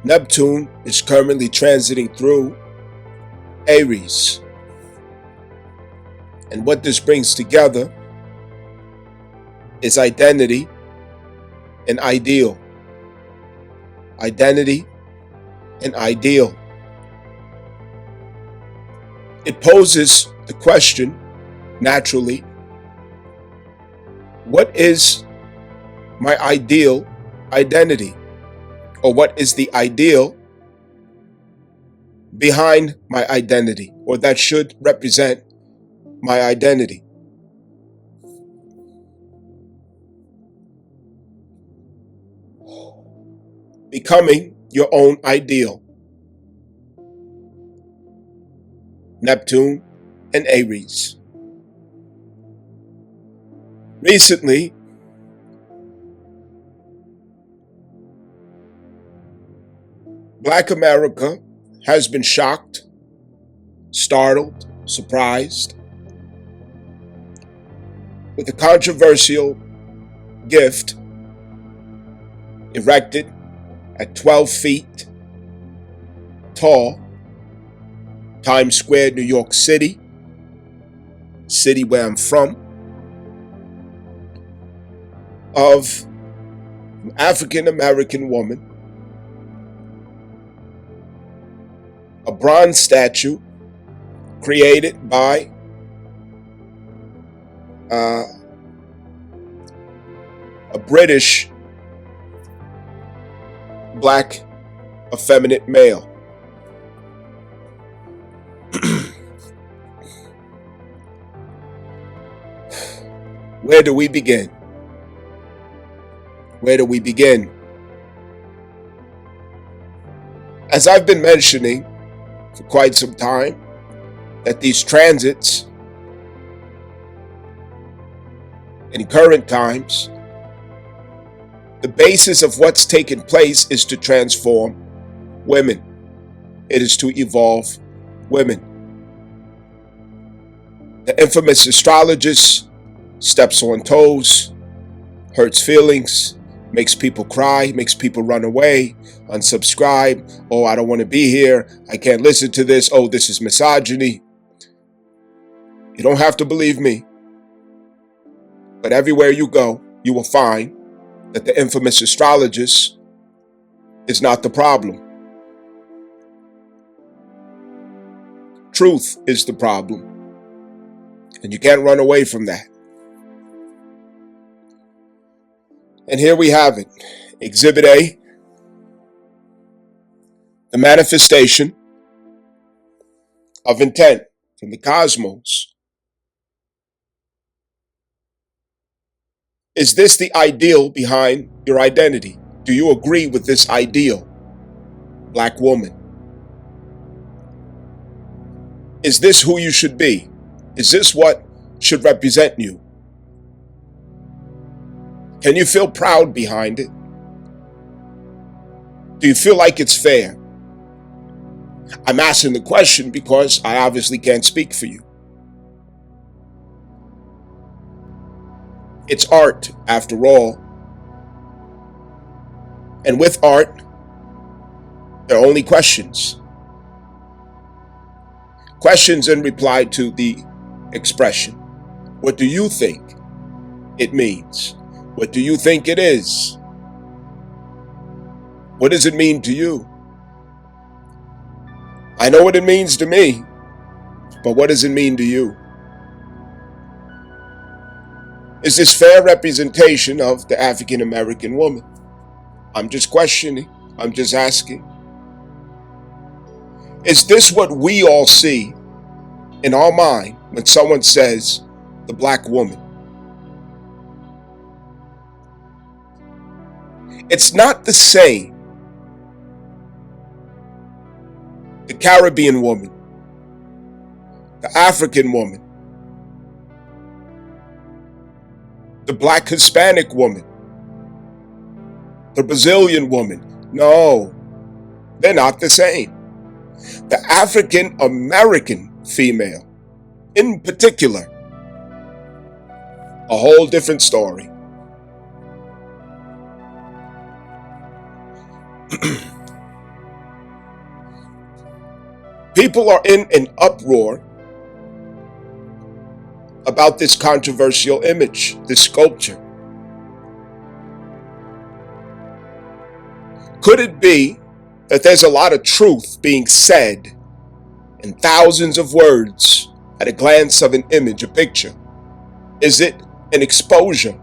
Neptune is currently transiting through Aries. And what this brings together is identity and ideal. Identity and ideal. It poses the question, naturally, what is my ideal identity? Or what is the ideal behind my identity, or that should represent my identity? Becoming your own ideal. Neptune and Aries. Recently, Black America has been shocked, startled, surprised with a controversial gift erected at 12 feet tall, Times Square, New York City, city where I'm from, of an African American woman, a bronze statue created by a British black effeminate male. Where do we begin? Where do we begin? As I've been mentioning for quite some time, that these transits in current times, the basis of what's taken place is to transform women. It is to evolve women. The infamous astrologist steps on toes, hurts feelings, makes people cry, makes people run away, unsubscribe. Oh, I don't want to be here. I can't listen to this. Oh, this is misogyny. You don't have to believe me. But everywhere you go, you will find that the infamous astrologist is not the problem. Truth is the problem. And you can't run away from that. And here we have it. Exhibit A, the manifestation of intent from the cosmos. Is this the ideal behind your identity? Do you agree with this ideal, black woman? Is this who you should be? Is this what should represent you? Can you feel proud behind it? Do you feel like it's fair? I'm asking the question because I obviously can't speak for you. It's art, after all. And with art, there are only questions. Questions in reply to the expression. What do you think it means? What do you think it is? What does it mean to you? I know what it means to me, but what does it mean to you? Is this fair representation of the African American woman? I'm just questioning. I'm just asking. Is this what we all see in our mind when someone says the black woman? It's not the same. The Caribbean woman, the African woman, the black Hispanic woman, the Brazilian woman. No, they're not the same. The African American female, in particular, a whole different story. People are in an uproar about this controversial image, this sculpture. Could it be that there's a lot of truth being said in thousands of words at a glance of an image, a picture? Is it an exposure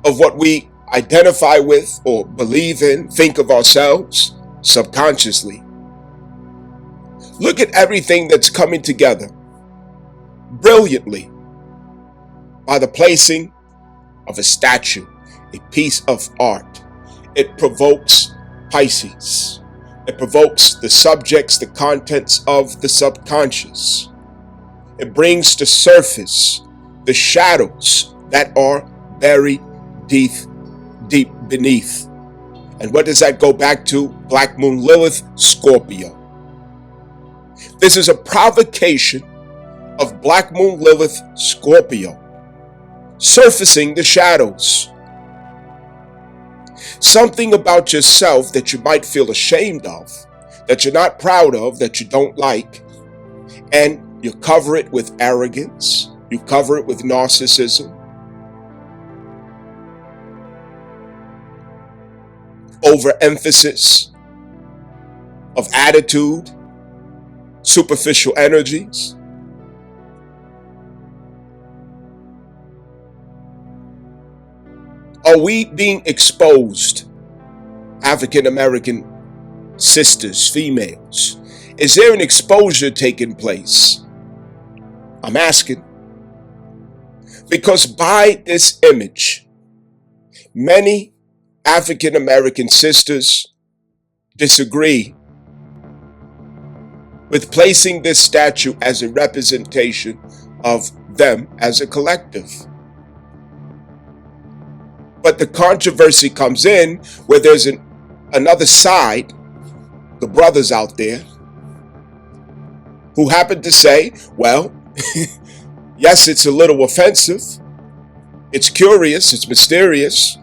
of what we identify with or believe in, think of ourselves subconsciously? Look at everything that's coming together brilliantly by the placing of a statue, a piece of art. It provokes Pisces. It provokes the subjects, the contents of the subconscious. It brings to surface the shadows that are buried deep beneath. And what does that go back to? Black Moon Lilith, Scorpio. This is a provocation of Black Moon Lilith, Scorpio, surfacing the shadows. Something about yourself that you might feel ashamed of, that you're not proud of, that you don't like, and you cover it with arrogance, you cover it with narcissism, overemphasis of attitude, superficial energies. Are we being exposed, African American sisters, females? Is there an exposure taking place? I'm asking. Because by this image, many African American sisters disagree with placing this statue as a representation of them as a collective. But the controversy comes in where there's another side, the brothers out there, who happen to say, well, yes, it's a little offensive, it's curious, it's mysterious,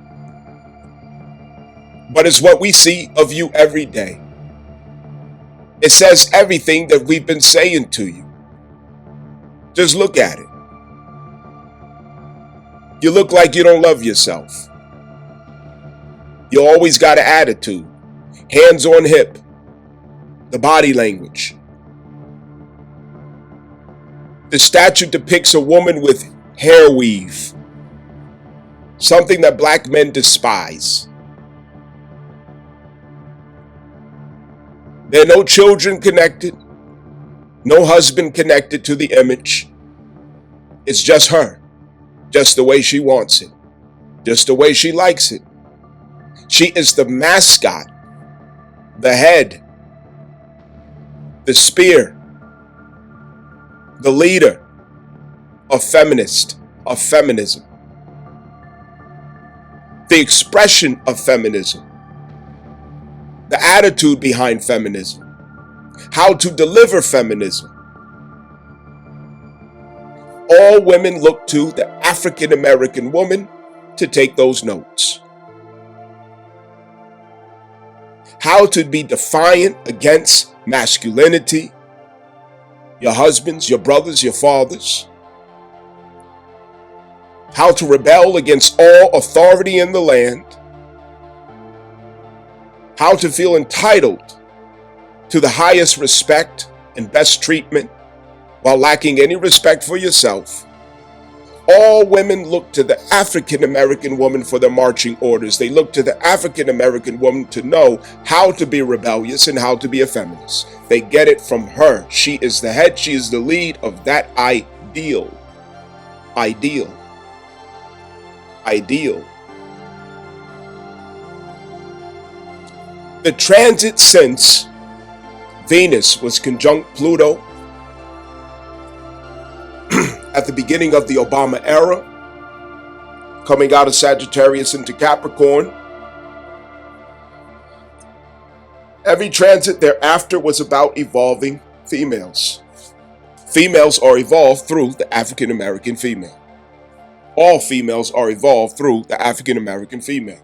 but it's what we see of you every day. It says everything that we've been saying to you. Just look at it. You look like you don't love yourself. You always got an attitude. Hands on hip. The body language. The statue depicts a woman with hair weave. Something that black men despise. There are no children connected. No husband connected to the image. It's just her. Just the way she wants it. Just the way she likes it. She is the mascot, the head, the spear, the leader of feminism, the expression of feminism, the attitude behind feminism, how to deliver feminism. All women look to the African American woman to take those notes. How to be defiant against masculinity, your husbands, your brothers, your fathers. How to rebel against all authority in the land. How to feel entitled to the highest respect and best treatment while lacking any respect for yourself. All women look to the African American woman for their marching orders. They look to the African American woman to know how to be rebellious and how to be a feminist. They get it from her. She is the head. She is the lead of that ideal. The transit since Venus was conjunct Pluto at the beginning of the Obama era, coming out of Sagittarius into Capricorn. Every transit thereafter was about evolving females. Females are evolved through the African American female. All females are evolved through the African American female.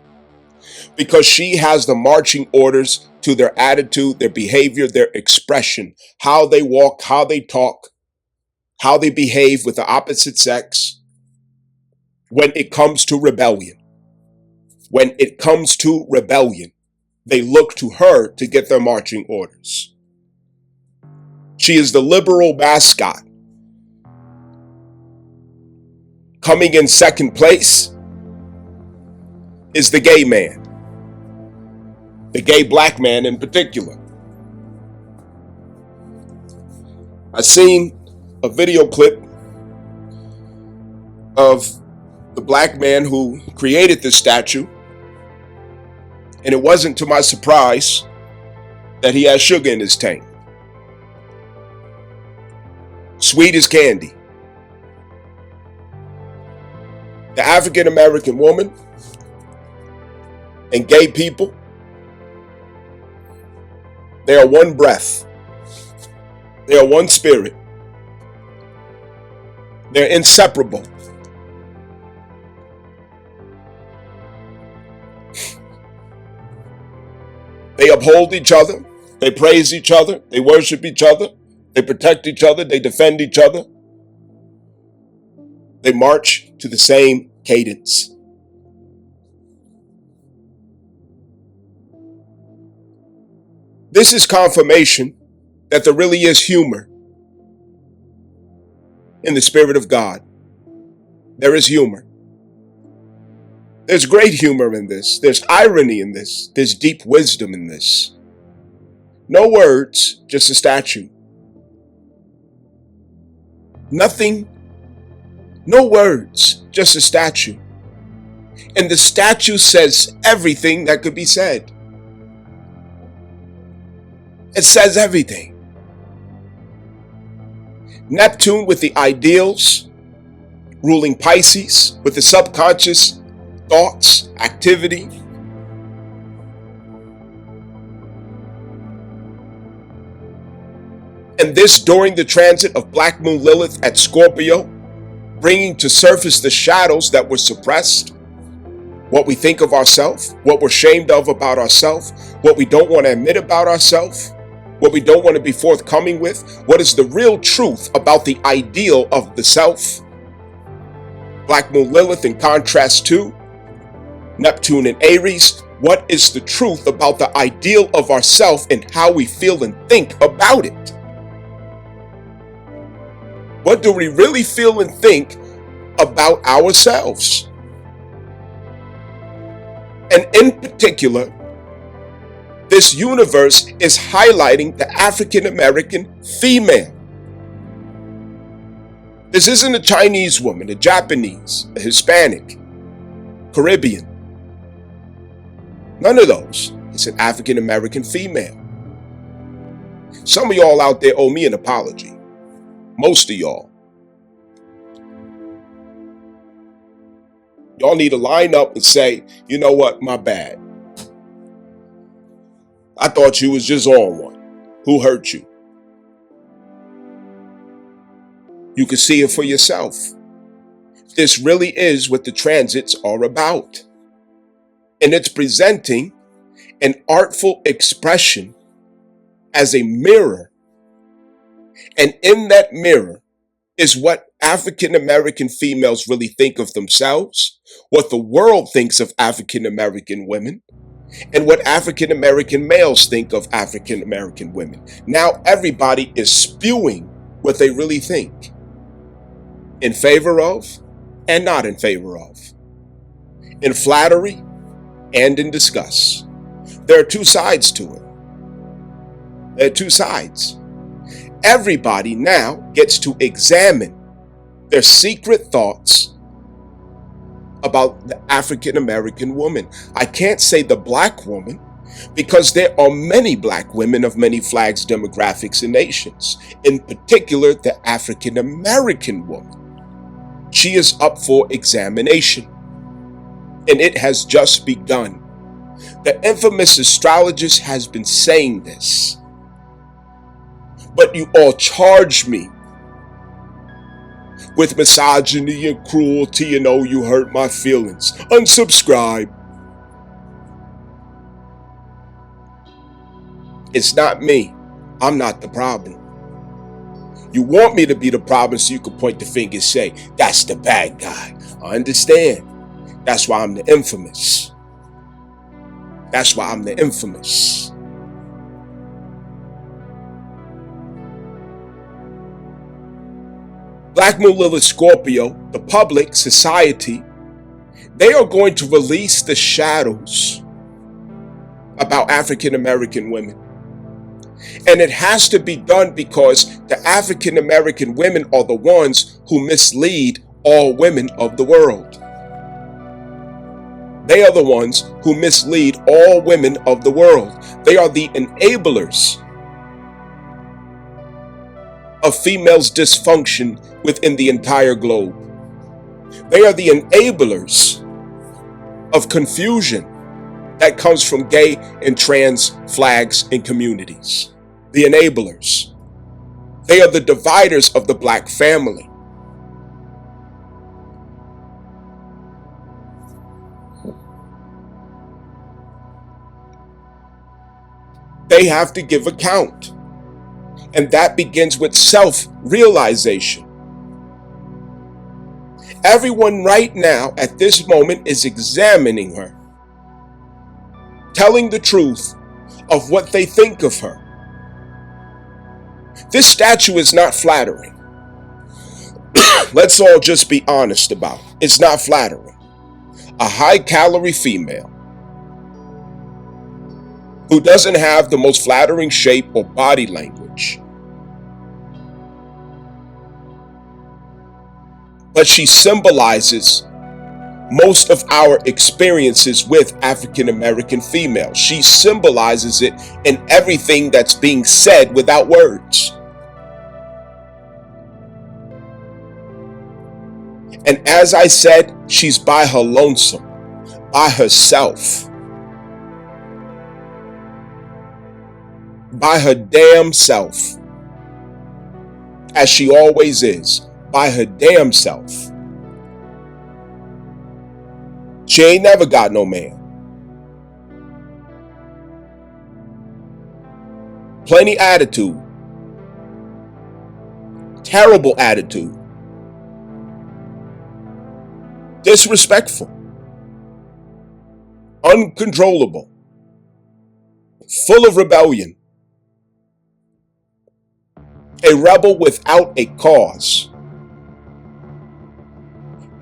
Because she has the marching orders to their attitude, their behavior, their expression, how they walk, how they talk, how they behave with the opposite sex when it comes to rebellion. When it comes to rebellion, they look to her to get their marching orders. She is the liberal mascot. Coming in second place is the gay man, the gay black man in particular. I seen a video clip of the black man who created this statue, and it wasn't to my surprise that he has sugar in his tank. Sweet as candy. The African American woman and gay people, they are one breath. They are one spirit. They're inseparable. They uphold each other. They praise each other. They worship each other. They protect each other. They defend each other. They march to the same cadence. This is confirmation that there really is humor in the Spirit of God. There is humor. There's great humor in this. There's irony in this. There's deep wisdom in this. No words, just a statue. Nothing, no words, just a statue. And the statue says everything that could be said. It says everything. Neptune with the ideals, ruling Pisces with the subconscious thoughts, activity. And this during the transit of Black Moon Lilith at Scorpio, bringing to surface the shadows that were suppressed, what we think of ourselves, what we're ashamed of about ourselves, what we don't want to admit about ourselves, what we don't want to be forthcoming with, what is the real truth about the ideal of the self. Black Moon Lilith in contrast to Neptune and Aries, what is the truth about the ideal of ourself and how we feel and think about it? What do we really feel and think about ourselves? And in particular, this universe is highlighting the African American female. This isn't a Chinese woman, a Japanese, a Hispanic, Caribbean. None of those. It's an African American female. Some of y'all out there owe me an apology. Most of y'all. Y'all need to line up and say, you know what, my bad. I thought you was just on one. Who hurt you? You can see it for yourself. This really is what the transits are about. And it's presenting an artful expression as a mirror. And in that mirror is what African American females really think of themselves, what the world thinks of African American women, and what African American males think of African American women. Now everybody is spewing what they really think, in favor of and not in favor of, in flattery and in disgust. There are two sides to it. There are two sides. Everybody now gets to examine their secret thoughts about the African American woman. I can't say the black woman because there are many black women of many flags, demographics, and nations. In particular, the African American woman. She is up for examination, and it has just begun. The infamous astrologist has been saying this. But you all charge me with misogyny and cruelty and oh, you hurt my feelings. Unsubscribe. It's not me. I'm not the problem. You want me to be the problem so you can point the finger and say, that's the bad guy. I understand. That's why I'm the infamous. That's why I'm the infamous. Black Moon Lilith Scorpio, the public, society, they are going to release the shadows about African American women. And it has to be done because the African American women are the ones who mislead all women of the world. They are the ones who mislead all women of the world. They are the enablers of females' dysfunction within the entire globe. They are the enablers of confusion that comes from gay and trans flags and communities. The enablers. They are the dividers of the black family. They have to give account. And that begins with self-realization. Everyone right now at this moment is examining her, telling the truth of what they think of her. This statue is not flattering. Let's all just be honest about it. It's not flattering. A high-calorie female who doesn't have the most flattering shape or body language, but she symbolizes most of our experiences with African American females. She symbolizes it in everything that's being said without words. And as I said, she's by her lonesome, by herself, by her damn self, as she always is, by her damn self. She ain't never got no man. Plenty attitude. Terrible attitude. Disrespectful. Uncontrollable. Full of rebellion. A rebel without a cause.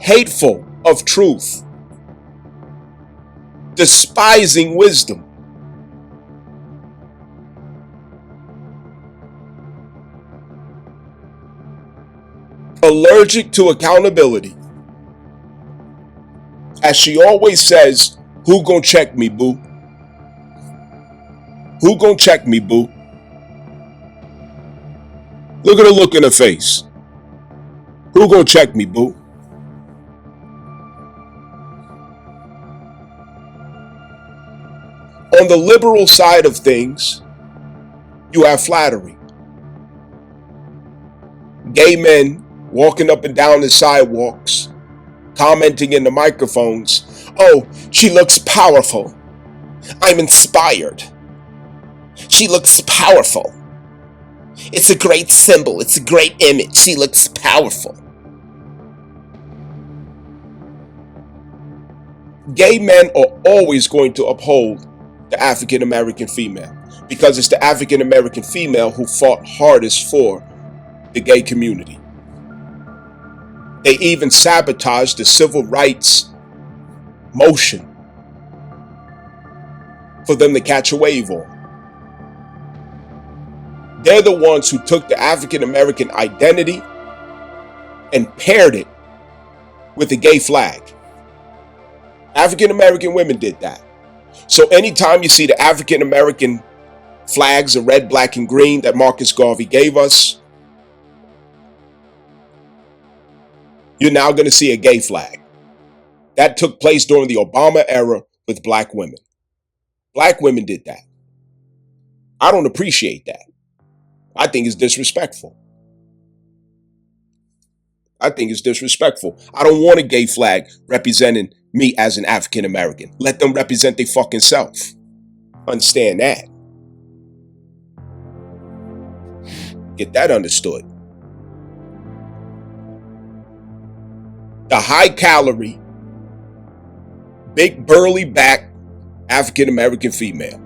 Hateful of truth. Despising wisdom. Allergic to accountability. As she always says, who gonna check me, boo? Who gonna check me, boo? Look at the look in her face. Who gonna check me, boo? On the liberal side of things, you have flattery. Gay men walking up and down the sidewalks, commenting in the microphones, oh, she looks powerful. I'm inspired. She looks powerful. It's a great symbol. It's a great image. She looks powerful. Gay men are always going to uphold the African American female because it's the African American female who fought hardest for the gay community. They even sabotaged the civil rights motion for them to catch a wave on. They're the ones who took the African American identity and paired it with the gay flag. African American women did that. So anytime you see the African American flags, the red, black, and green that Marcus Garvey gave us, you're now going to see a gay flag. That took place during the Obama era with black women. Black women did that. I don't appreciate that. I think it's disrespectful. I think it's disrespectful. I don't want a gay flag representing me as an African American. Let them represent their fucking self. Understand that. Get that understood. The high calorie, big burly back African American female.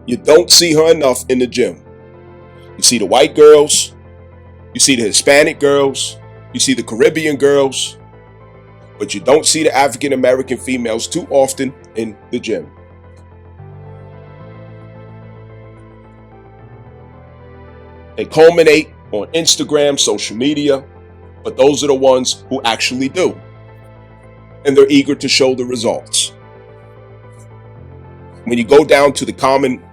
You don't see her enough in the gym. You see the white girls, you see the Hispanic girls, you see the Caribbean girls, but you don't see the African American females too often in the gym. They culminate on Instagram, social media, but those are the ones who actually do. And they're eager to show the results. When you go down to the common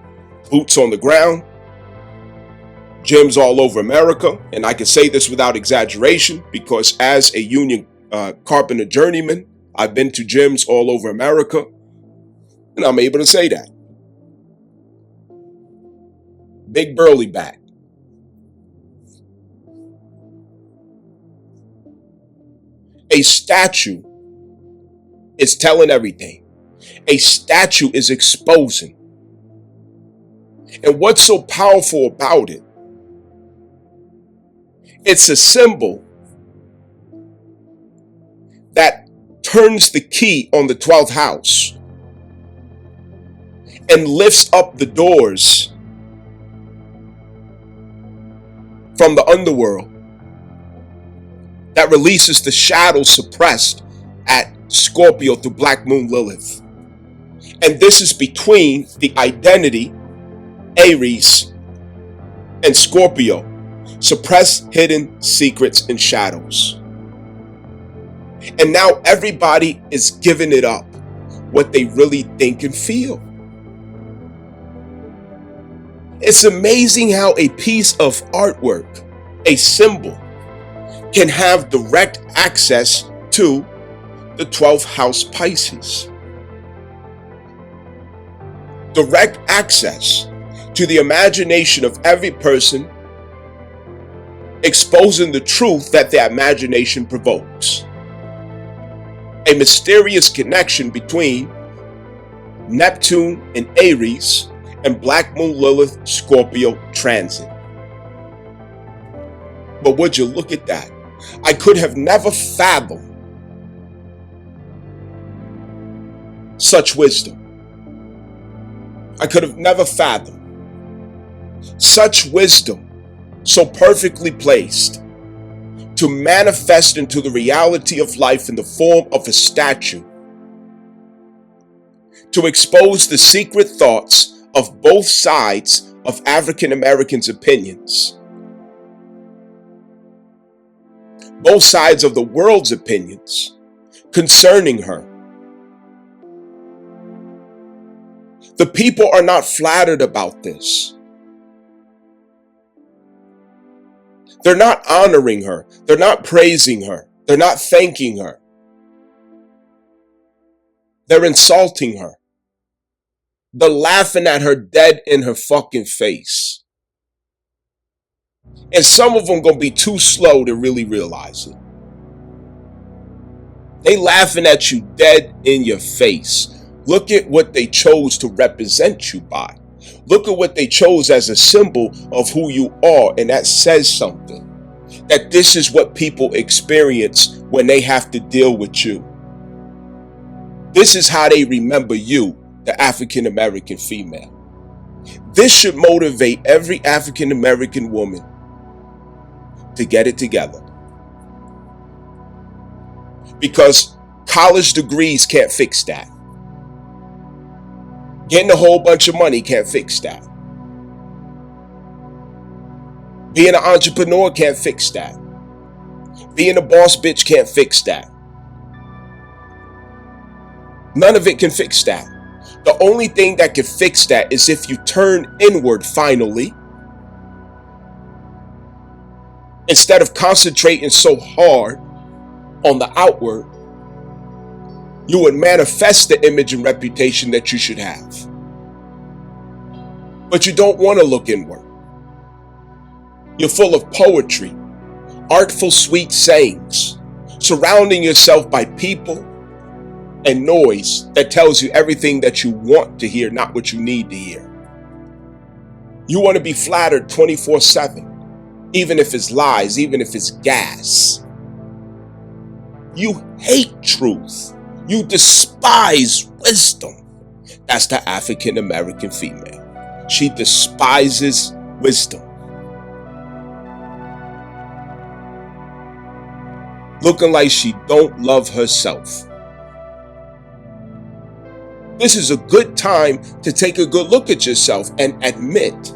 boots on the ground, gyms all over America, and I can say this without exaggeration because as a union carpenter journeyman, I've been to gyms all over America, and I'm able to say that. Big burly back. A statue is telling everything. A statue is exposing. And what's so powerful about it? It's a symbol that turns the key on the 12th house and lifts up the doors from the underworld that releases the shadows suppressed at Scorpio through Black Moon Lilith. And this is between the identity, Aries, and Scorpio. Suppressed hidden secrets and shadows. And now everybody is giving it up, what they really think and feel. It's amazing how a piece of artwork, a symbol, can have direct access to the 12th house Pisces. Direct access to the imagination of every person, exposing the truth that the imagination provokes. A mysterious connection between Neptune and Aries and Black Moon Lilith Scorpio transit. But would you look at that? I could have never fathomed such wisdom. I could have never fathomed such wisdom so perfectly placed to manifest into the reality of life in the form of a statue, to expose the secret thoughts of both sides of African Americans' opinions, both sides of the world's opinions concerning her. The people are not flattered about this. They're not honoring her. They're not praising her. They're not thanking her. They're insulting her. They're laughing at her dead in her fucking face. And some of them gonna be too slow to really realize it. They laughing at you dead in your face. Look at what they chose to represent you by. Look at what they chose as a symbol of who you are, and that says something. That this is what people experience when they have to deal with you. This is how they remember you, the African American female. This should motivate every African American woman to get it together. Because college degrees can't fix that. Getting a whole bunch of money can't fix that. Being an entrepreneur can't fix that. Being a boss bitch can't fix that. None of it can fix that. The only thing that can fix that is if you turn inward finally. Instead of concentrating so hard on the outward, you would manifest the image and reputation that you should have. But you don't want to look inward. You're full of poetry, artful, sweet sayings, surrounding yourself by people and noise that tells you everything that you want to hear, not what you need to hear. You want to be flattered 24/7, even if it's lies, even if it's gas. You hate truth. You despise wisdom. That's the African American female. She despises wisdom. Looking like she don't love herself. This is a good time to take a good look at yourself and admit.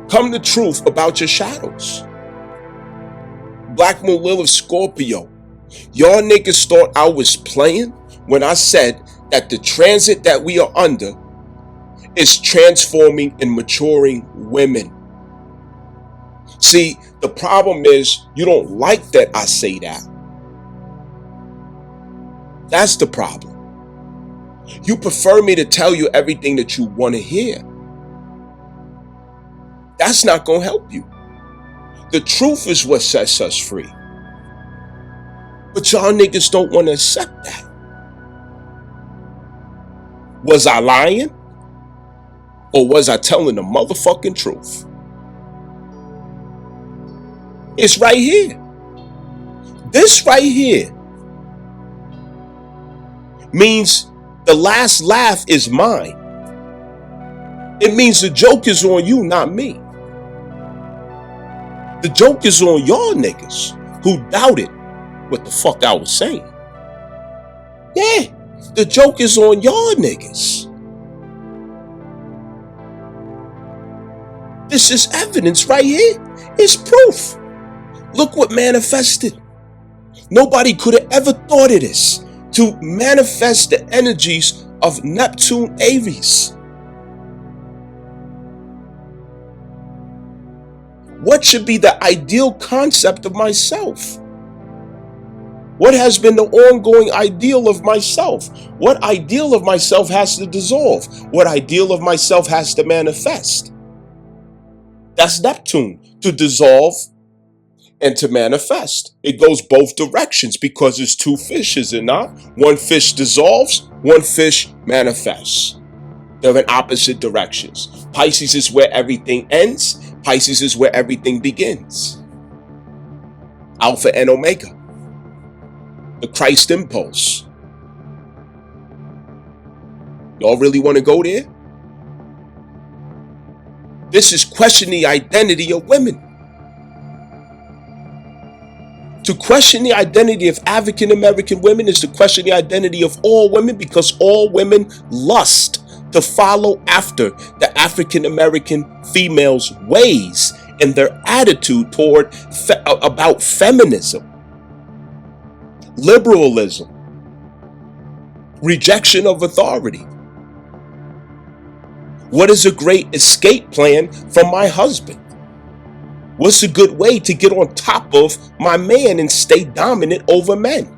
Come to truth about your shadows. Black Moon Lilith Scorpio. Y'all niggas thought I was playing when I said that the transit that we are under is transforming and maturing women. See, the problem is you don't like that I say that. That's the problem. You prefer me to tell you everything that you want to hear. That's not going to help you. The truth is what sets us free. But y'all niggas don't want to accept that. Was I lying? Or was I telling the motherfucking truth? It's right here. This right here means the last laugh is mine. It means the joke is on you, not me. The joke is on y'all niggas who doubted what the fuck I was saying. Yeah, the joke is on y'all niggas. This is evidence right here. It's proof. Look what manifested. Nobody could have ever thought of this. To manifest the energies of Neptune Aries. What should be the ideal concept of myself? What has been the ongoing ideal of myself? What ideal of myself has to dissolve? What ideal of myself has to manifest? That's Neptune, to dissolve and to manifest. It goes both directions because it's two fishes, and not one fish dissolves, one fish manifests. They're in opposite directions. Pisces is where everything ends. Pisces is where everything begins. Alpha and Omega. The Christ impulse. Y'all really want to go there? This is questioning the identity of women. To question the identity of African American women is to question the identity of all women, because all women lust to follow after the African American female's ways and their attitude toward about feminism, liberalism, rejection of authority. What is a great escape plan from my husband? What's a good way to get on top of my man and stay dominant over men?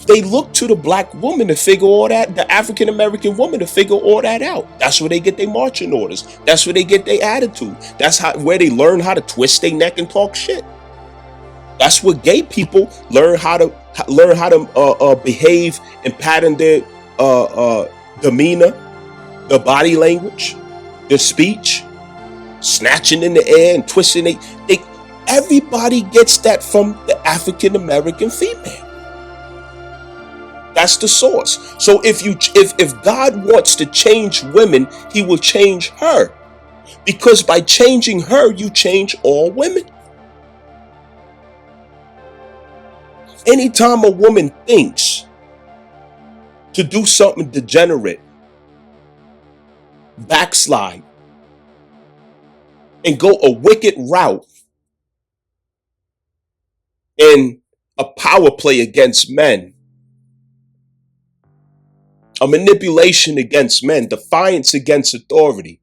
They look to the black woman to figure all that, the African American woman to figure all that out. That's where they get their marching orders. That's where they get their attitude. That's where they learn how to twist their neck and talk shit. That's where gay people learn how to behave and pattern their demeanor, their body language, their speech, snatching in the air and twisting. Everybody gets that from the African American female. That's the source. So if God wants to change women, he will change her. Because by changing her, you change all women. Anytime a woman thinks to do something degenerate, backslide, and go a wicked route in a power play against men, a manipulation against men, defiance against authority,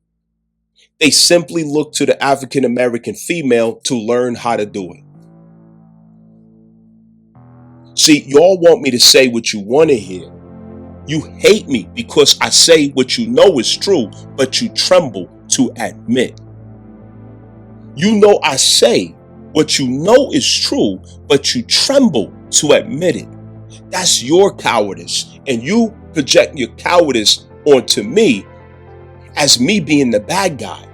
they simply look to the African American female to learn how to do it. See, y'all want me to say what you want to hear. You hate me because I say what you know is true, but you tremble to admit. You know I say what you know is true, but you tremble to admit it. That's your cowardice, and you project your cowardice onto me as me being the bad guy.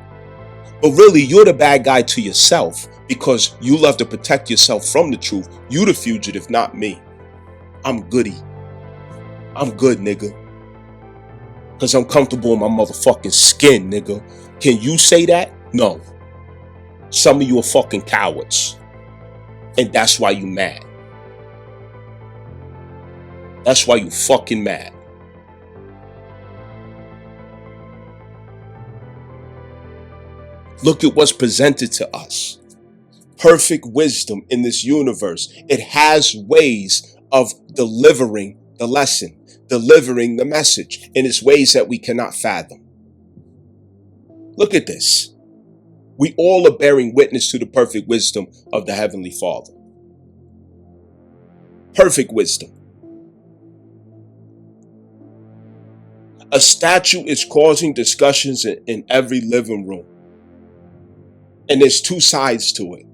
But really, you're the bad guy to yourself because you love to protect yourself from the truth. You the fugitive, not me. I'm goody. I'm good, nigga. Because I'm comfortable in my motherfucking skin, nigga. Can you say that? No. Some of you are fucking cowards. And that's why you mad. That's why you fucking mad. Look at what's presented to us. Perfect wisdom in this universe. It has ways of delivering the lesson, delivering the message, and it's ways that we cannot fathom. Look at this. We all are bearing witness to the perfect wisdom of the Heavenly Father. Perfect wisdom. A statue is causing discussions in every living room. And there's two sides to it.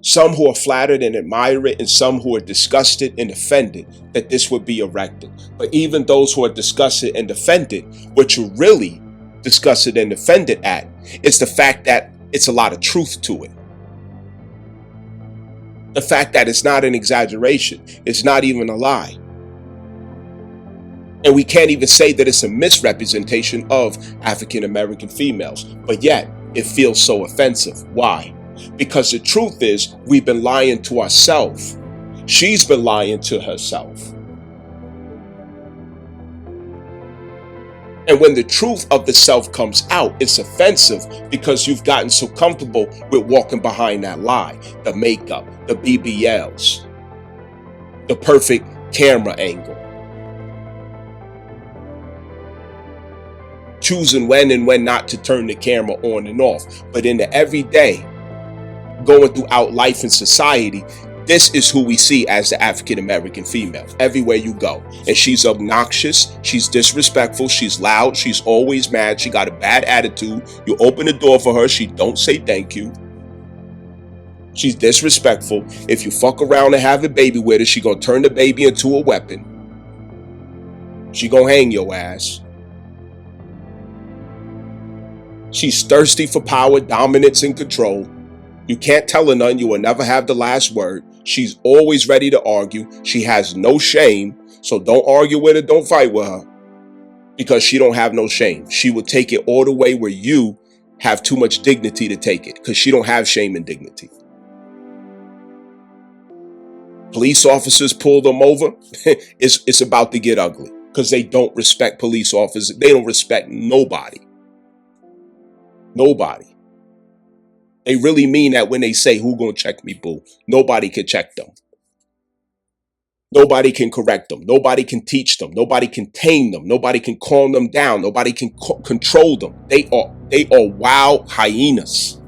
Some who are flattered and admire it, and some who are disgusted and offended that this would be erected. But even those who are disgusted and offended, what you're really disgusted and offended at is the fact that it's a lot of truth to it. The fact that it's not an exaggeration, it's not even a lie. And we can't even say that it's a misrepresentation of African American females, but yet it feels so offensive. Why? Because the truth is, we've been lying to ourselves. She's been lying to herself. And when the truth of the self comes out, it's offensive because you've gotten so comfortable with walking behind that lie. The makeup, the BBLs, the perfect camera angle. Choosing when and when not to turn the camera on and off. But in the everyday, going throughout life and society, this is who we see as the African American female. Everywhere you go. And she's obnoxious, she's disrespectful, she's loud, she's always mad, she got a bad attitude. You open the door for her, she don't say thank you. She's disrespectful. If you fuck around and have a baby with her, she gonna turn the baby into a weapon. She gonna hang your ass. She's thirsty for power, dominance, and control. You can't tell her none. You will never have the last word. She's always ready to argue. She has no shame. So don't argue with her. Don't fight with her. Because she don't have no shame. She will take it all the way where you have too much dignity to take it. Because she don't have shame and dignity. Police officers pull them over. It's about to get ugly. Because they don't respect police officers. They don't respect nobody. Nobody. They really mean that when they say, who gonna check me, boo? Nobody can check them. Nobody can correct them. Nobody can teach them. Nobody can tame them. Nobody can calm them down. Nobody can control them. They are wild hyenas.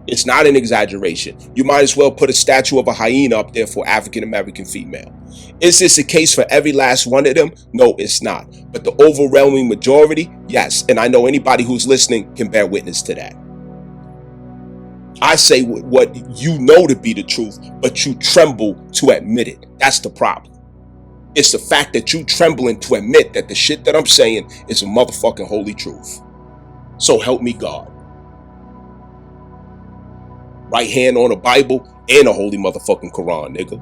It's not an exaggeration. You might as well put a statue of a hyena up there for African American female. Is this the case for every last one of them? No, it's not. But the overwhelming majority, yes. And I know anybody who's listening can bear witness to that. I say what you know to be the truth, but you tremble to admit it. That's the problem. It's the fact that you trembling to admit that the shit that I'm saying is a motherfucking holy truth. So help me God. Right hand on a Bible and a holy motherfucking Quran, nigga.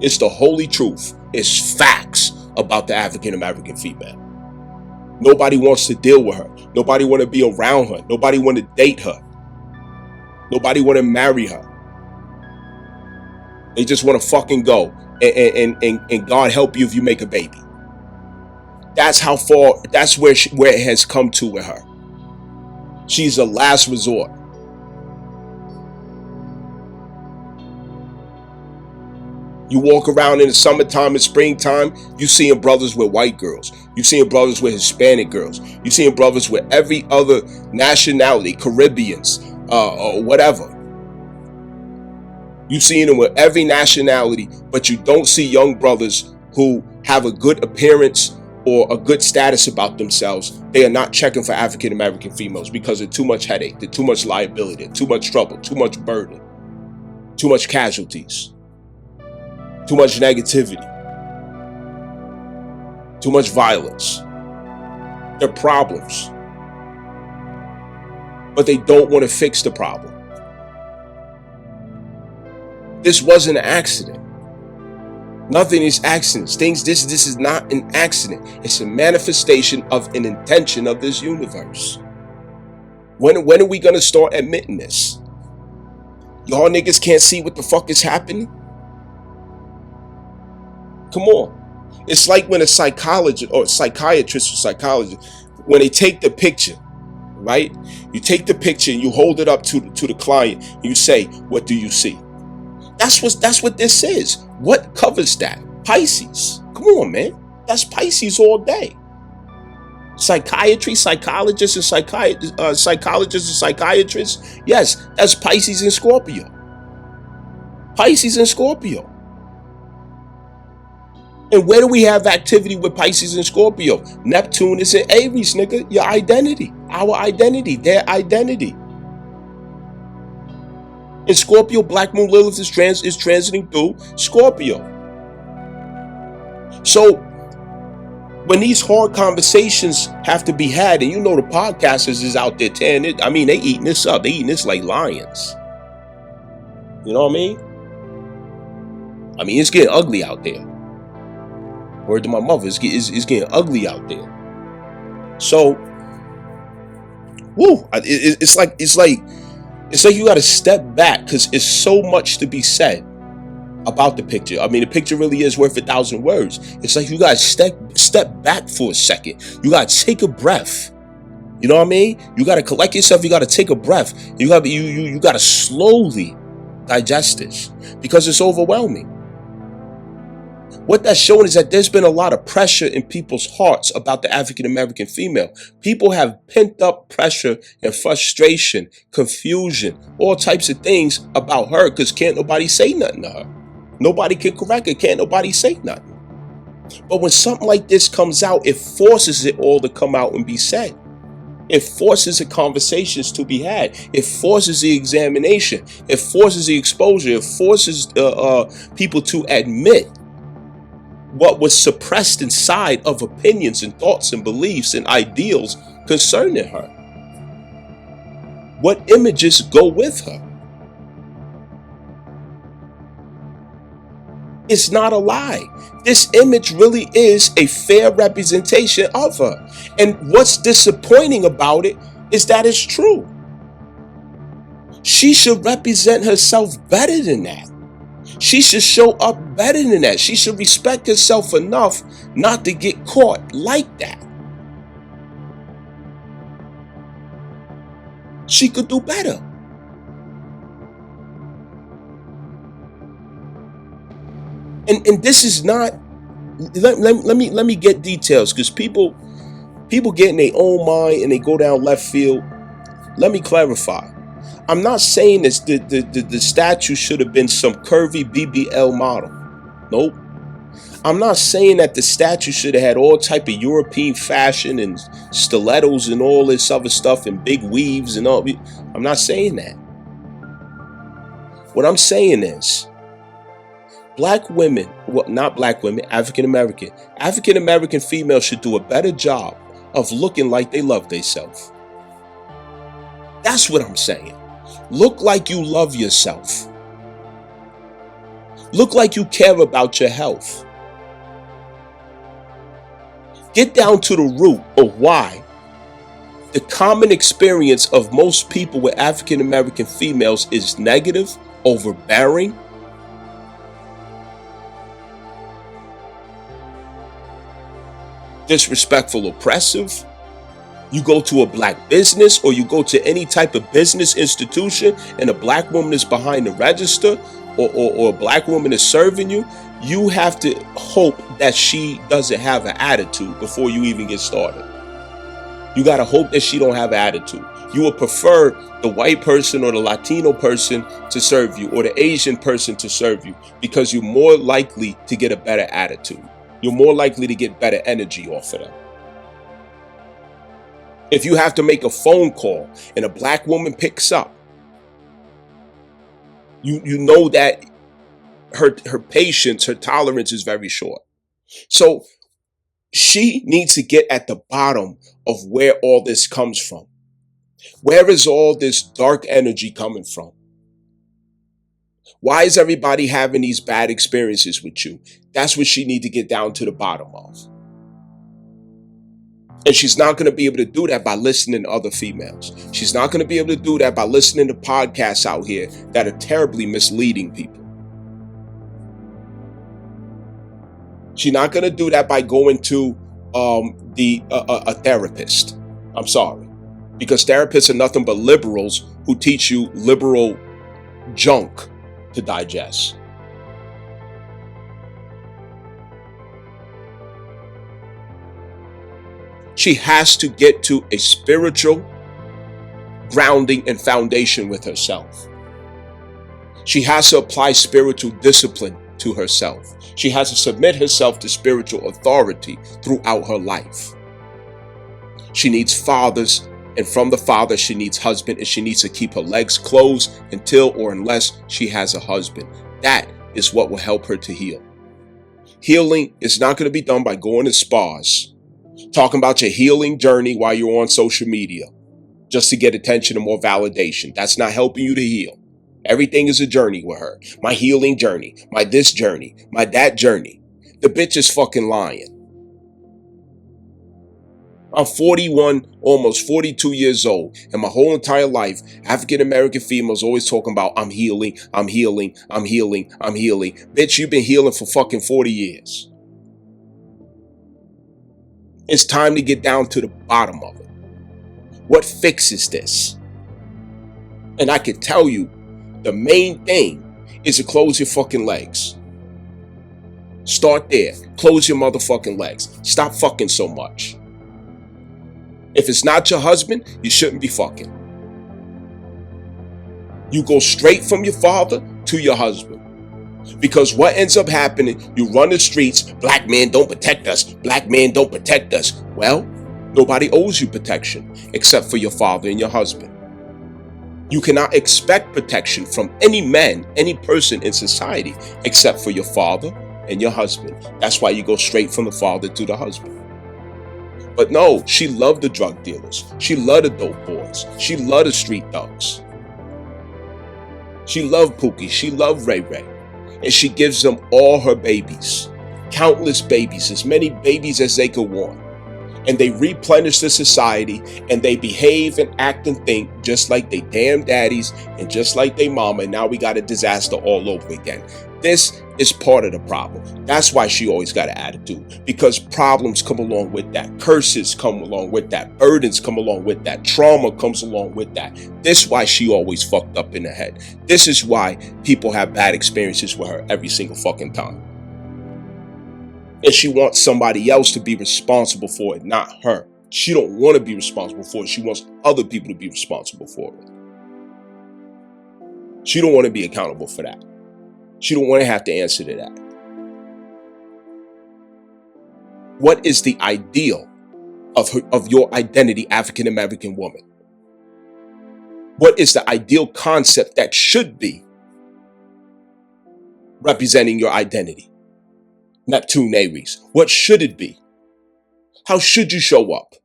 It's the holy truth. It's facts about the African American female. Nobody wants to deal with her. Nobody want to be around her. Nobody want to date her. Nobody want to marry her. They just want to fucking go. And God help you if you make a baby. That's how far, that's where it has come to with her. She's a last resort. You walk around in the summertime and springtime, you seeing brothers with white girls. You seeing brothers with Hispanic girls. You seeing brothers with every other nationality, Caribbeans, or whatever. You seeing them with every nationality, but you don't see young brothers who have a good appearance or a good status about themselves. They are not checking for African American females because of too much headache, too much liability, too much trouble, too much burden, too much casualties, too much negativity, too much violence. They're problems. but they don't want to fix the problem. This wasn't an accident. Nothing is accidents. This is not an accident. It's a manifestation of an intention of this universe. When are we gonna start admitting this? Y'all niggas can't see what the fuck is happening? Come on. It's like when a psychologist or psychiatrist or psychologist, when they take the picture, right? You take the picture and you hold it up to the client. And you say, "What do you see?" That's what this is. What covers that? Pisces. Come on, man. That's Pisces all day. Psychiatry, psychologists and psychologists and psychiatrists. Yes, that's Pisces and Scorpio. Pisces and Scorpio. And where do we have activity with Pisces and Scorpio? Neptune is in Aries, nigga. Your identity, our identity, their identity. In Scorpio, Black Moon Lilith is transiting through Scorpio. So when these hard conversations have to be had, and you know the podcasters is out there tearing it. I mean, they eating this up. They eating this like lions. You know what I mean? I mean, it's getting ugly out there. Word to my mother, it's getting ugly out there. So, woo! It's like you got to step back because it's so much to be said about the picture. I mean, the picture really is worth 1,000 words. It's like you got to step back for a second. You got to take a breath. You know what I mean? You got to collect yourself. You got to take a breath. You got to slowly digest this because it's overwhelming. What that's showing is that there's been a lot of pressure in people's hearts about the African American female. People have pent up pressure and frustration, confusion, all types of things about her because can't nobody say nothing to her. Nobody can correct her. Can't nobody say nothing. But when something like this comes out, it forces it all to come out and be said. It forces the conversations to be had. It forces the examination. It forces the exposure. It forces people to admit what was suppressed inside of opinions and thoughts and beliefs and ideals concerning her. What images go with her? It's not a lie. This image really is a fair representation of her. And what's disappointing about it is that it's true. She should represent herself better than that. She should show up better than that. She should respect herself enough not to get caught like that. She could do better. And this is not, let me get details because people get in their own mind and they go down left field. Let me clarify. I'm not saying this, the statue should have been some curvy BBL model. Nope. I'm not saying that the statue should have had all type of European fashion and stilettos and all this other stuff and big weaves and all. I'm not saying that. What I'm saying is black women, well, not black women, African American females should do a better job of looking like they love themselves. That's what I'm saying. Look like you love yourself. Look like you care about your health. Get down to the root of why the common experience of most people with African American females is negative, overbearing, disrespectful, oppressive. You go to a black business or you go to any type of business institution and a black woman is behind the register or a black woman is serving you, you have to hope that she doesn't have an attitude before you even get started. You got to hope that she don't have an attitude. You would prefer the white person or the Latino person to serve you or the Asian person to serve you because you're more likely to get a better attitude. You're more likely to get better energy off of them. If you have to make a phone call and a black woman picks up, you know that her patience, her tolerance is very short. So she needs to get at the bottom of where all this comes from. Where is all this dark energy coming from? Why is everybody having these bad experiences with you? That's what she need to get down to the bottom of. And she's not going to be able to do that by listening to other females. She's not going to be able to do that by listening to podcasts out here that are terribly misleading people. She's not going to do that by going to a therapist. I'm sorry. Because therapists are nothing but liberals who teach you liberal junk to digest. She has to get to a spiritual grounding and foundation with herself. She has to apply spiritual discipline to herself. She has to submit herself to spiritual authority throughout her life. She needs fathers, and from the father she needs husband, and she needs to keep her legs closed until or unless she has a husband. That is what will help her to heal. Healing is not going to be done by going to spas, talking about your healing journey while you're on social media, just to get attention and more validation. That's not helping you to heal. Everything is a journey with her. My healing journey, my this journey, my that journey. The bitch is fucking lying. I'm 41, almost 42 years old, and my whole entire life, African-American females always talking about, I'm healing, I'm healing, I'm healing, I'm healing. Bitch, you've been healing for fucking 40 years. It's time to get down to the bottom of it. What fixes this? And I can tell you, the main thing is to close your fucking legs. Start there. Close your motherfucking legs. Stop fucking so much. If it's not your husband, you shouldn't be fucking. You go straight from your father to your husband. Because what ends up happening, you run the streets, black men don't protect us, black men don't protect us. Well, nobody owes you protection except for your father and your husband. You cannot expect protection from any man, any person in society, except for your father and your husband. That's why you go straight from the father to the husband. But no, she loved the drug dealers. She loved the dope boys. She loved the street thugs. She loved Pookie. She loved Ray Ray. And she gives them all her babies. Countless babies, as many babies as they could want. And they replenish the society, and they behave and act and think just like they damn daddies and just like they mama, and now we got a disaster all over again. This is part of the problem. That's why she always got an attitude, because problems come along with that. Curses come along with that. Burdens come along with that. Trauma comes along with that. This is why she always fucked up in the head. This is why people have bad experiences with her every single fucking time. And she wants somebody else to be responsible for it, not her. She don't want to be responsible for it. She wants other people to be responsible for it. She don't want to be accountable for that. She don't want to have to answer to that. What is the ideal of your identity, African American woman? What is the ideal concept that should be representing your identity? Neptune, Aries. What should it be? How should you show up?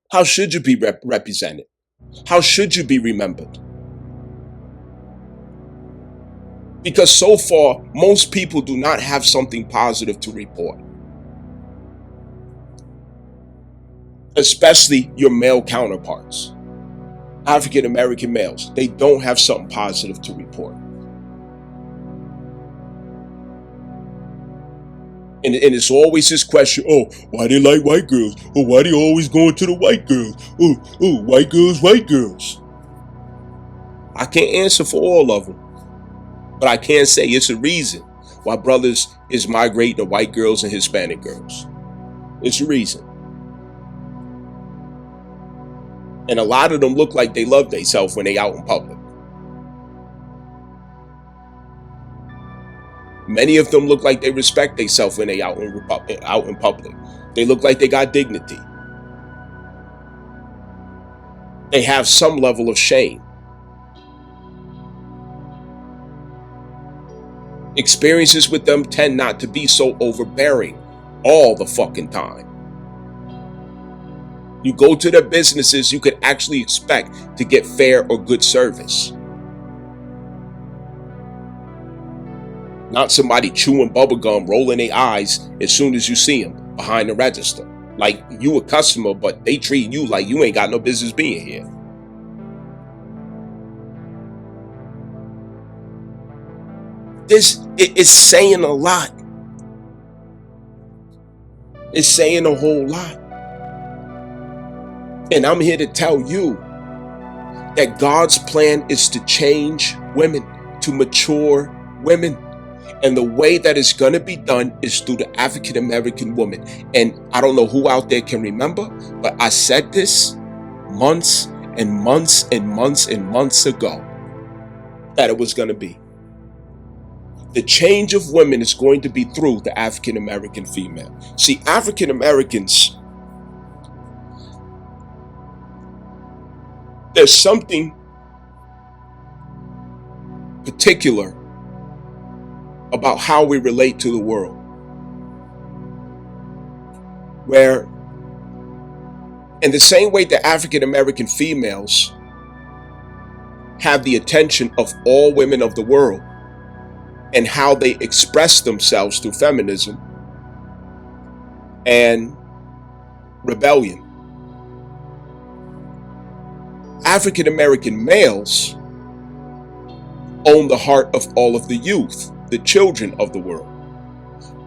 How should you be represented? How should you be remembered? Because so far, most people do not have something positive to report. Especially your male counterparts. African American males, they don't have something positive to report. And it's always this question, oh, why they like white girls? Oh, why they always going to the white girls? Oh, white girls, white girls. I can't answer for all of them. But I can say it's a reason why brothers is migrating to white girls and Hispanic girls. It's a reason. And a lot of them look like they love themselves when they out in public. Many of them look like they respect themselves when they out in public. They look like they got dignity. They have some level of shame. Experiences with them tend not to be so overbearing all the fucking time. You go to their businesses, you can actually expect to get fair or good service. Not somebody chewing bubblegum, rolling their eyes as soon as you see them behind the register. Like you a customer, but they treat you like you ain't got no business being here. This is saying a lot. It's saying a whole lot. And I'm here to tell you that God's plan is to change women, to mature women. And the way that it's going to be done is through the African American woman. And I don't know who out there can remember, but I said this months and months and months and months ago that it was going to be. The change of women is going to be through the African American female. See, African Americans, there's something particular about how we relate to the world, where in the same way that African American females have the attention of all women of the world and how they express themselves through feminism and rebellion, African American males own the heart of all of the youth, the children of the world.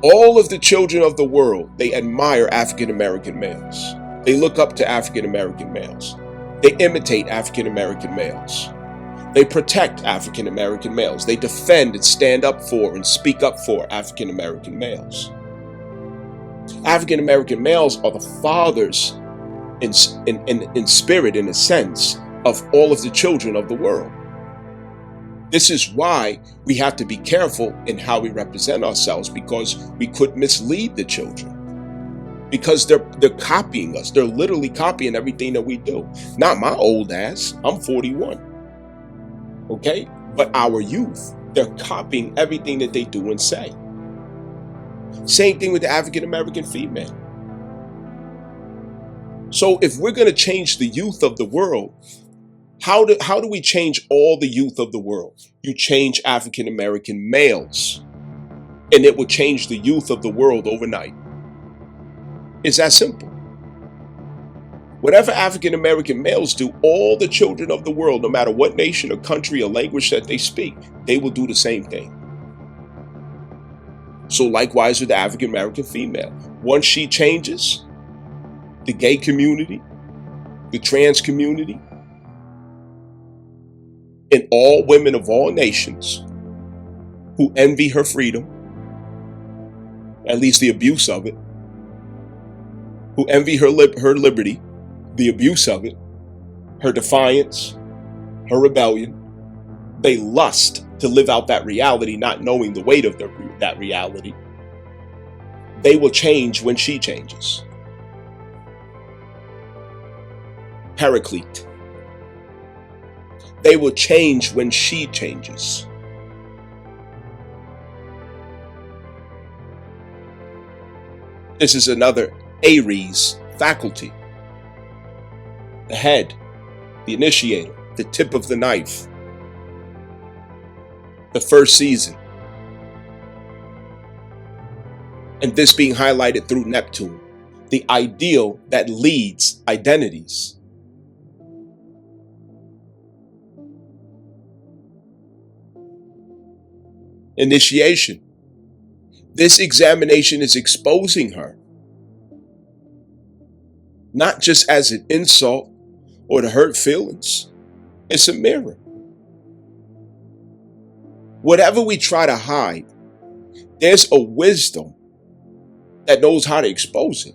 All of the children of the world, they admire African American males. They look up to African American males. They imitate African American males. They protect African American males. They defend and stand up for and speak up for African American males. African American males are the fathers in spirit, in a sense, of all of the children of the world. This is why we have to be careful in how we represent ourselves, because we could mislead the children. Because they're copying us. They're literally copying everything that we do. Not my old ass. I'm 41. Okay? But our youth, they're copying everything that they do and say. Same thing with the African American female. So if we're going to change the youth of the world, how do we change all the youth of the world? You change African American males, and it will change the youth of the world overnight. It's that simple. Whatever African American males do, all the children of the world, no matter what nation or country or language that they speak, they will do the same thing. So likewise with the African American female. Once she changes, the gay community, the trans community, and all women of all nations who envy her freedom, at least the abuse of it, who envy her liberty, the abuse of it, her defiance, her rebellion, they lust to live out that reality, not knowing the weight of that reality. They will change when she changes. Paraclete. They will change when she changes. This is another Aries faculty. The head, the initiator, the tip of the knife. The first season. And this being highlighted through Neptune, the ideal that leads identities. Initiation. This examination is exposing her, not just as an insult or to hurt feelings. It's a mirror. Whatever we try to hide, there's a wisdom that knows how to expose it.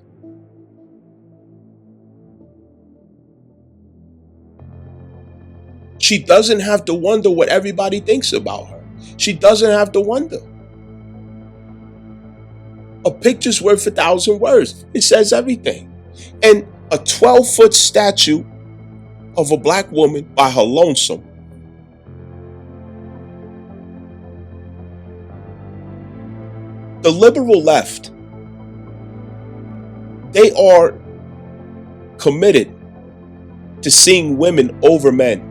She doesn't have to wonder what everybody thinks about her. She doesn't have to wonder. A picture's worth 1,000 words. It says everything. And a 12-foot statue of a black woman by her lonesome the liberal left, they are committed to seeing women over men,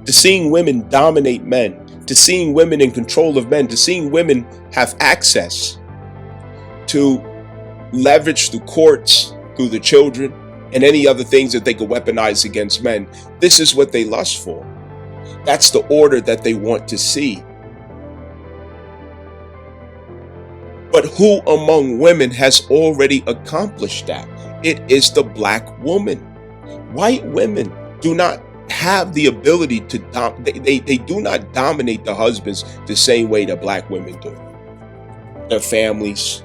to seeing women dominate men, to seeing women in control of men, to seeing women have access to leverage through courts, through the children, and any other things that they could weaponize against men. This is what they lust for. That's the order that they want to see. But who among women has already accomplished that? It is the black woman. White women do not have the ability to they do not dominate the husbands the same way that black women do. Their families,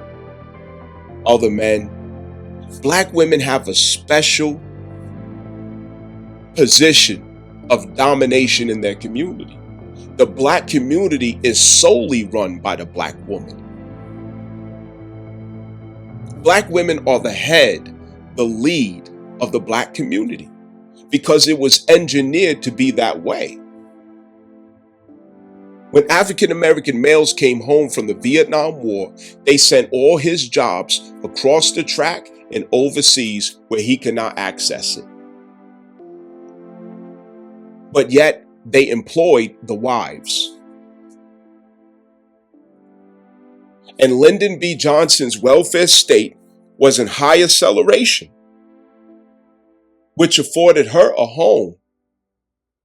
other men. Black women have a special position of domination in their community. The black community is solely run by the black woman. Black women are the head, the lead of the black community because it was engineered to be that way. When African American males came home from the Vietnam War, they sent all his jobs across the track and overseas where he could not access it. But yet they employed the wives. And Lyndon B. Johnson's welfare state was in high acceleration, which afforded her a home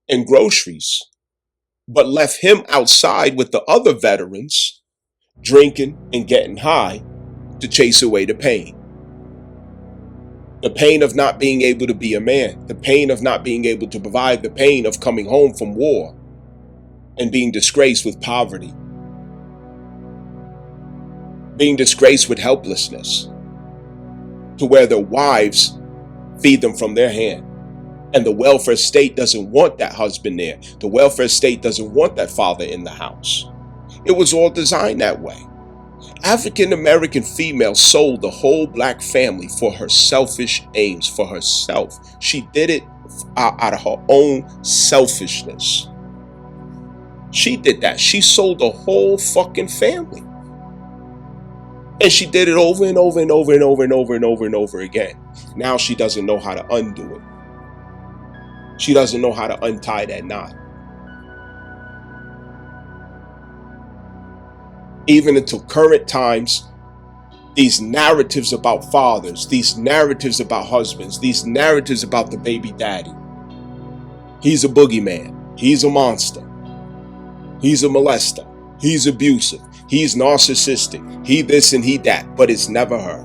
and groceries, but left him outside with the other veterans, drinking and getting high to chase away the pain. The pain of not being able to be a man, the pain of not being able to provide, the pain of coming home from war and being disgraced with poverty, being disgraced with helplessness, to where their wives feed them from their hand. And the welfare state doesn't want that husband there. The welfare state doesn't want that father in the house. It was all designed that way. African American female sold the whole black family for her selfish aims, for herself. She did it out of her own selfishness. She did that. She sold the whole fucking family. And she did it over and over and over and over and over and over and over again. Now she doesn't know how to undo it. She doesn't know how to untie that knot. Even until current times, these narratives about fathers, these narratives about husbands, these narratives about the baby daddy. He's a boogeyman. He's a monster. He's a molester. He's abusive. He's narcissistic. He this and he that. But it's never her.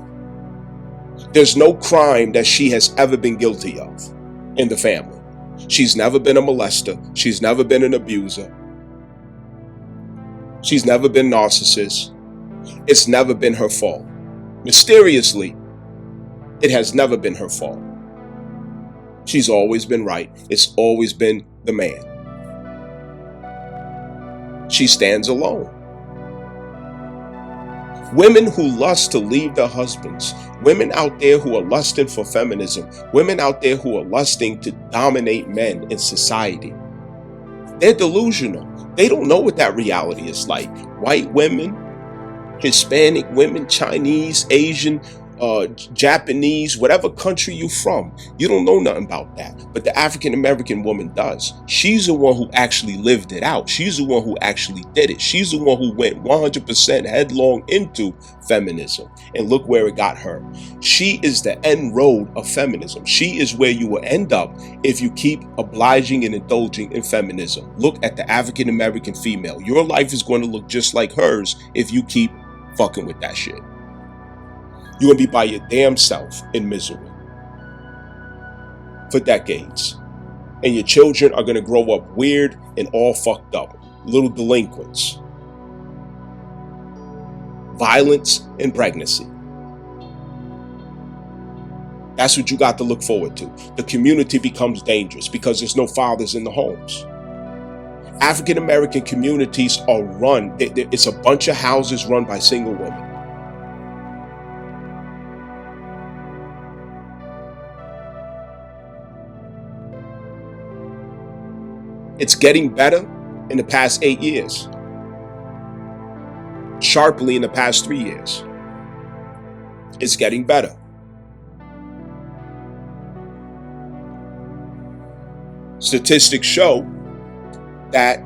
There's no crime that she has ever been guilty of in the family. She's never been a molester. She's never been an abuser. She's never been narcissist. It's never been her fault. Mysteriously, it has never been her fault. She's always been right. It's always been the man. She stands alone. Women who lust to leave their husbands, women out there who are lusting for feminism, women out there who are lusting to dominate men in society, they're delusional. They don't know what that reality is like. White women, Hispanic women, Chinese, Asian, Japanese, whatever country you're from, you don't know nothing about that. But the African American woman does. She's the one who actually lived it out. She's the one who actually did it. She's the one who went 100% headlong into feminism. And look where it got her. She is the end road of feminism. She is where you will end up if you keep obliging and indulging in feminism. Look at the African American female. Your life is going to look just like hers if you keep fucking with that shit. You're going to be by your damn self in misery for decades. And your children are going to grow up weird and all fucked up. Little delinquents. Violence and pregnancy. That's what you got to look forward to. The community becomes dangerous because there's no fathers in the homes. African American communities are run. It's a bunch of houses run by single women. It's getting better in the past 8 years. Sharply in the past 3 years. It's getting better. Statistics show that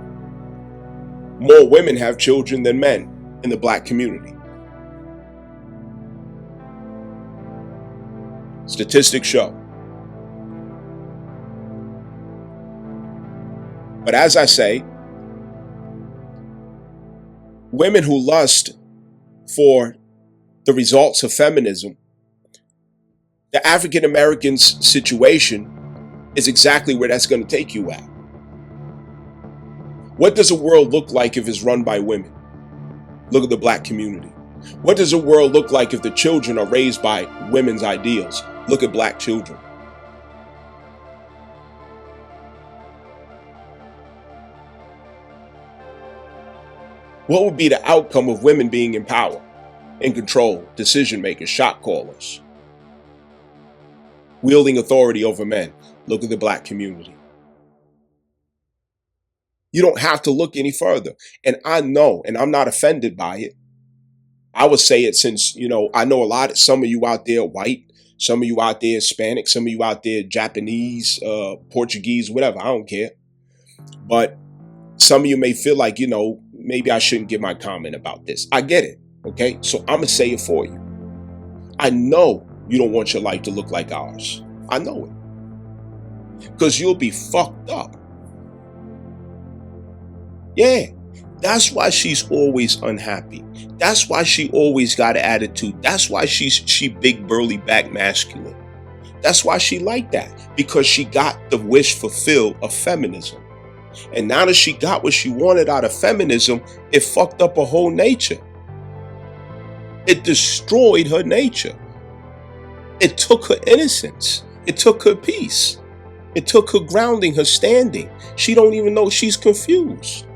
more women have children than men in the black community. Statistics show. But as I say, women who lust for the results of feminism, the African Americans' situation is exactly where that's going to take you at. What does a world look like if it's run by women? Look at the black community. What does a world look like if the children are raised by women's ideals? Look at black children. What would be the outcome of women being in power, in control, decision makers, shot callers, wielding authority over men? Look at the black community. You don't have to look any further. And I know, and I'm not offended by it. I would say it since, I know some of you out there white, some of you out there Hispanic, some of you out there Japanese, Portuguese, whatever, I don't care. But some of you may feel like, maybe I shouldn't give my comment about this. I get it, okay? So I'm going to say it for you. I know you don't want your life to look like ours. I know it. Because you'll be fucked up. Yeah, that's why she's always unhappy. That's why she always got an attitude. That's why she big, burly, back masculine. That's why she like that. Because she got the wish fulfilled of feminism. And now that she got what she wanted out of feminism, it fucked up her whole nature. It destroyed her nature. It took her innocence. It took her peace. It took her grounding, her standing. She don't even know, she's confused.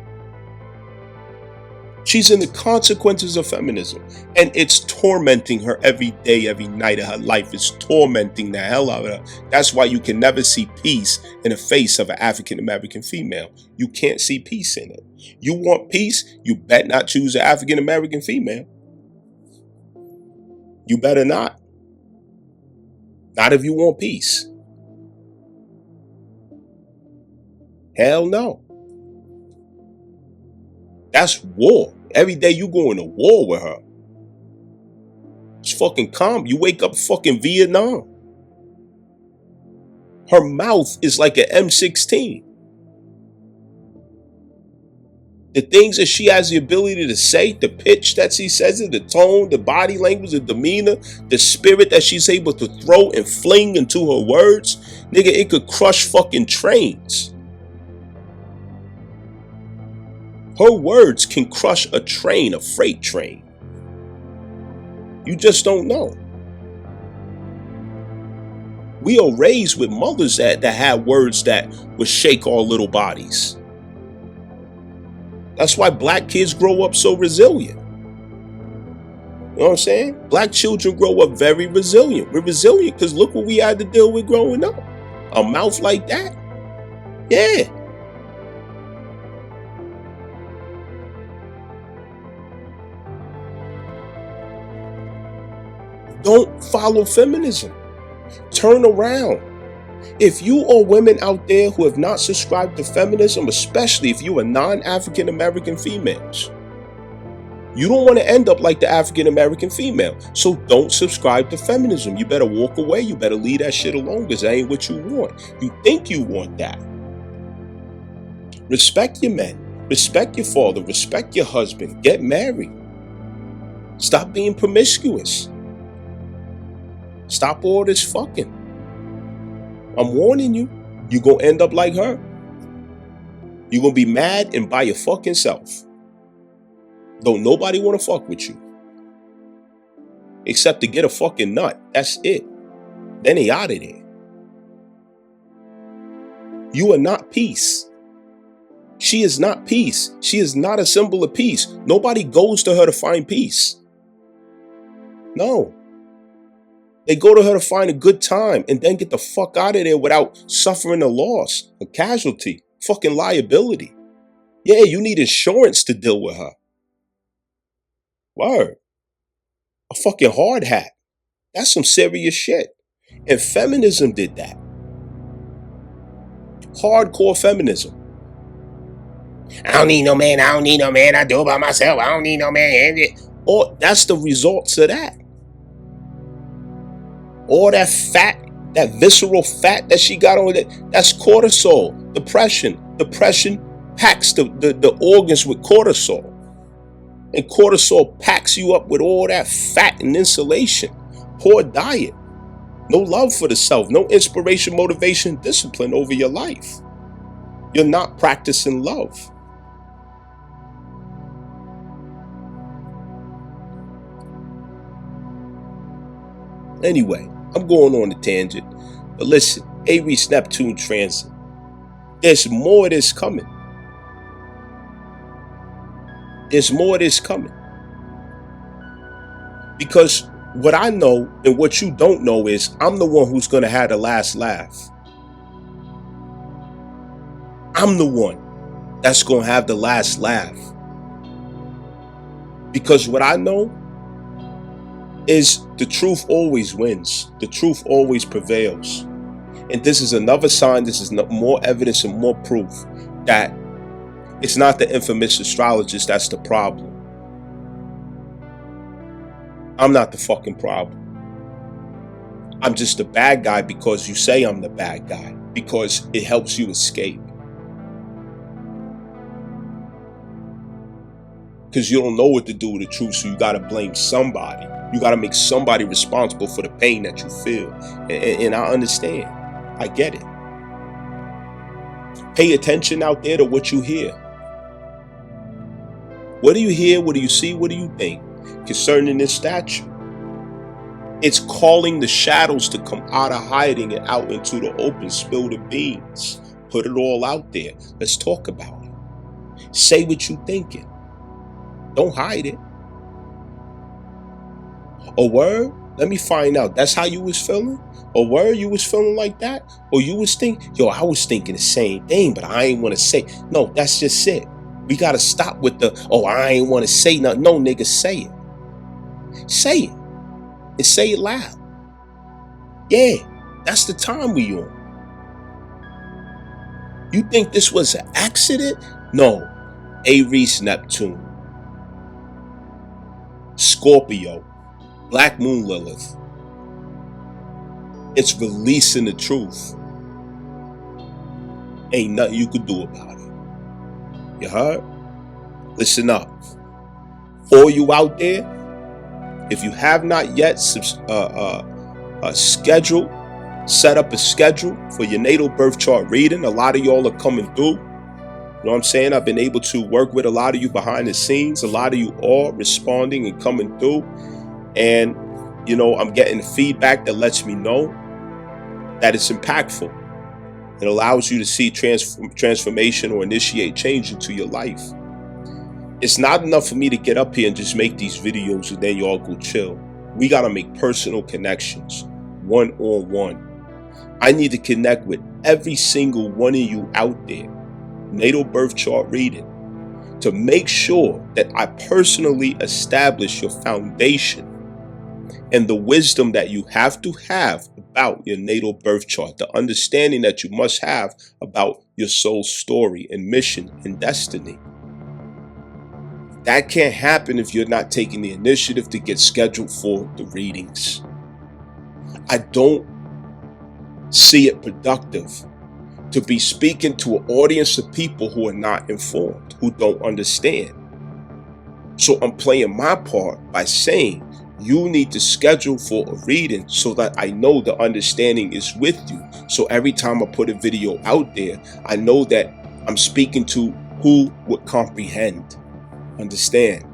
She's in the consequences of feminism. And it's tormenting her every day, every night of her life. It's tormenting the hell out of her. That's why you can never see peace in the face of an African American female. You can't see peace in it. You want peace, you better not choose an African American female. You better not. Not if you want peace. Hell no. That's war. Every day you going to war with her. It's fucking calm. You wake up fucking Vietnam. Her mouth is like an M16. The things that she has the ability to say, the pitch that she says it, the tone, the body language, the demeanor, the spirit that she's able to throw and fling into her words, nigga, it could crush fucking trains. Her words can crush a train, a freight train. You just don't know. We are raised with mothers that had words that would shake our little bodies. That's why black kids grow up so resilient. You know what I'm saying? Black children grow up very resilient. We're resilient because look what we had to deal with growing up. A mouth like that? Yeah. Don't follow feminism. Turn around. If you are women out there who have not subscribed to feminism, especially if you are non-African American females, you don't want to end up like the African American female. So don't subscribe to feminism. You better walk away. You better leave that shit alone because that ain't what you want. You think you want that. Respect your men. Respect your father. Respect your husband. Get married. Stop being promiscuous. Stop all this fucking. I'm warning you, you're going to end up like her. You're going to be mad and by your fucking self. Don't nobody want to fuck with you. Except to get a fucking nut. That's it. Then they out of there. You are not peace. She is not peace. She is not a symbol of peace. Nobody goes to her to find peace. No. They go to her to find a good time and then get the fuck out of there without suffering a loss, a casualty, fucking liability. Yeah, you need insurance to deal with her. Word. A fucking hard hat. That's some serious shit. And feminism did that. Hardcore feminism. I don't need no man. I don't need no man. I do it by myself. I don't need no man. Or that's the results of that. All that fat, that visceral fat that she got on it, that's cortisol. Depression packs the organs with cortisol. And cortisol packs you up with all that fat and insulation. Poor diet. No love for the self. No inspiration, motivation, discipline over your life. You're not practicing love. Anyway, I'm going on a tangent. But listen, Aries Neptune transit. There's more of this coming. There's more of this coming. Because what I know and what you don't know is I'm the one who's going to have the last laugh. I'm the one that's going to have the last laugh. Because what I know is the truth always wins. The truth always prevails. And this is another sign, this is more evidence and more proof that it's not the infamous astrologist that's the problem. I'm not the fucking problem. I'm just the bad guy because you say I'm the bad guy, because it helps you escape. Because you don't know what to do with the truth, so you got to blame somebody. You got to make somebody responsible for the pain that you feel. And I understand. I get it. Pay attention out there to what you hear. What do you hear? What do you see? What do you think concerning this statue? It's calling the shadows to come out of hiding and out into the open. Spill the beans. Put it all out there. Let's talk about it. Say what you're thinking. Don't hide it. A word? Let me find out. That's how you was feeling? A word, you was feeling like that? Or you was thinking, yo, I was thinking the same thing, but I ain't want to say. No, that's just it. We got to stop with the, oh, I ain't want to say nothing. No, nigga, say it. Say it. And say it loud. Yeah, that's the time we on. You think this was an accident? No. Aries, Neptune. Scorpio. Black Moon Lilith. It's releasing the truth. Ain't nothing you could do about it. You heard? Listen up. For you out there, if you have not yet set up a schedule for your natal birth chart reading, a lot of y'all are coming through. You know what I'm saying? I've been able to work with a lot of you behind the scenes. A lot of you are responding and coming through. And, you know, I'm getting feedback that lets me know that it's impactful. It allows you to see transformation or initiate change into your life. It's not enough for me to get up here and just make these videos and then y'all go chill. We got to make personal connections, one-on-one. I need to connect with every single one of you out there, natal birth chart reading, to make sure that I personally establish your foundation and the wisdom that you have to have about your natal birth chart, the understanding that you must have about your soul story and mission and destiny. That can't happen if you're not taking the initiative to get scheduled for the readings. I don't see it productive to be speaking to an audience of people who are not informed, who don't understand. So I'm playing my part by saying you need to schedule for a reading so that I know the understanding is with you. So every time I put a video out there, I know that I'm speaking to who would comprehend, understand.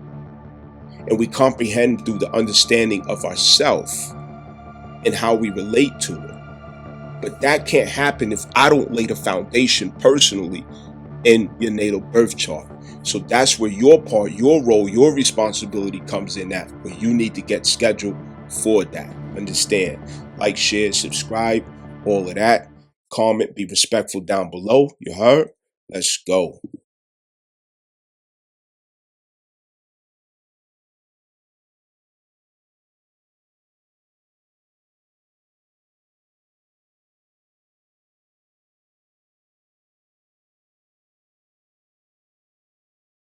And we comprehend through the understanding of ourselves and how we relate to it. But that can't happen if I don't lay the foundation personally in your natal birth chart. So that's where your part, your role, your responsibility comes in at, where you need to get scheduled for that. Understand? Like, share, subscribe, all of that. Comment, be respectful down below. You heard? Let's go.